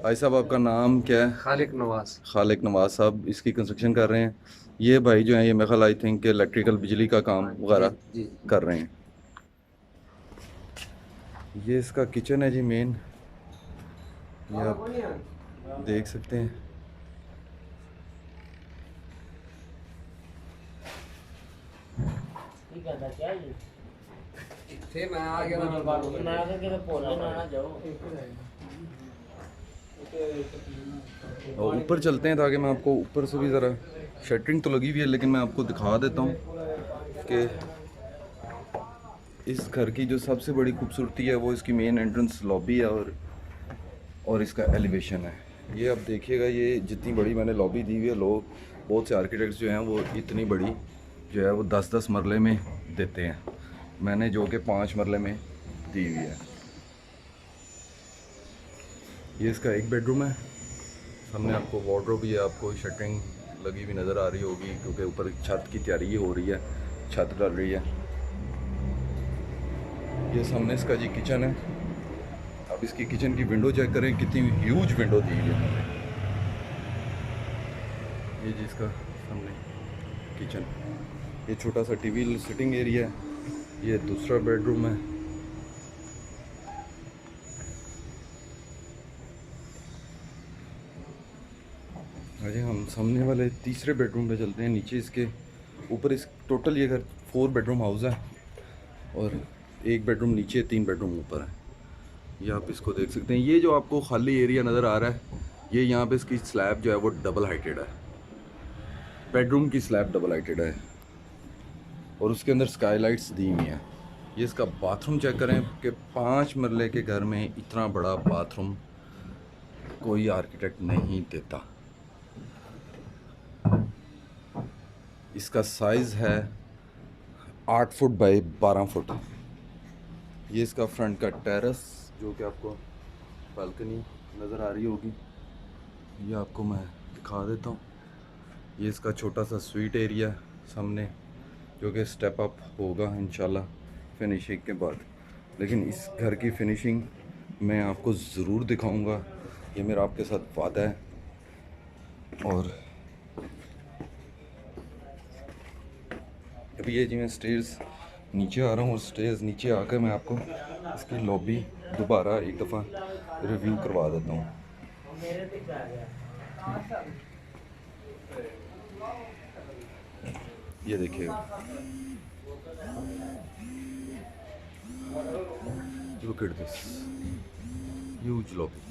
भाई साहब आपका नाम क्या है? खालिक नवाज। खालिक नवाज साहब इसकी कंस्ट्रक्शन कर रहे हैं। ये भाई जो हैं ये मेरे ख्याल आई थिंक इलेक्ट्रिकल बिजली का काम वगैरह कर रहे हैं। ये इसका किचन है जी मेन, ये आप देख सकते हैं। और ऊपर चलते हैं ताकि मैं आपको ऊपर से भी ज़रा, शटरिंग तो लगी हुई है लेकिन मैं आपको दिखा देता हूँ कि इस घर की जो सबसे बड़ी खूबसूरती है वो इसकी मेन एंट्रेंस लॉबी है और इसका एलिवेशन है। ये आप देखिएगा, ये जितनी बड़ी मैंने लॉबी दी हुई है, लोग बहुत से आर्किटेक्ट्स जो हैं वो इतनी बड़ी जो है वो 10-10 मरले में देते हैं, मैंने जो कि 5 मरले में दी हुई है। ये इसका एक बेडरूम है। सामने आपको वार्डरोब भी है, आपको शटरिंग लगी हुई नज़र आ रही होगी क्योंकि ऊपर छत की तैयारी हो रही है, छत डल रही है। ये सामने इसका जी किचन है। अब इसकी किचन की विंडो चेक करें, कितनी ह्यूज विंडो दी हुई है। ये जी इसका सामने किचन, ये छोटा सा टीवी सिटिंग एरिया है। ये दूसरा बेडरूम है। अरे हम सामने वाले तीसरे बेडरूम पे चलते हैं। नीचे इसके ऊपर इस टोटल ये घर 4 बेडरूम हाउस है और 1 बेडरूम नीचे 3 बेडरूम ऊपर है। ये आप इसको देख सकते हैं। ये जो आपको खाली एरिया नज़र आ रहा है, ये यहाँ पे इसकी स्लैब जो है वो डबल हाइटेड है। बेडरूम की स्लैब डबल हाइटेड है और उसके अंदर स्काईलाइट्स दी हुई हैं। ये इसका बाथरूम चेक करें कि 5 मरले के घर में इतना बड़ा बाथरूम कोई आर्किटेक्ट नहीं देता। इसका साइज़ है 8 फुट बाई 12 फुट। ये इसका फ्रंट का टेरेस जो कि आपको बालकनी नज़र आ रही होगी, ये आपको मैं दिखा देता हूँ। ये इसका छोटा सा स्वीट एरिया है सामने, जो कि स्टेप अप होगा इंशाल्लाह फिनिशिंग के बाद। लेकिन इस घर की फिनिशिंग मैं आपको ज़रूर दिखाऊंगा, ये मेरा आपके साथ वादा है। और अभी ये जी मैं स्टेयर्स नीचे आ रहा हूँ और स्टेयर्स नीचे आकर मैं आपको इसकी लॉबी दोबारा एक दफ़ा रिव्यू करवा देता हूँ। ये देखिए, look at this huge lobby.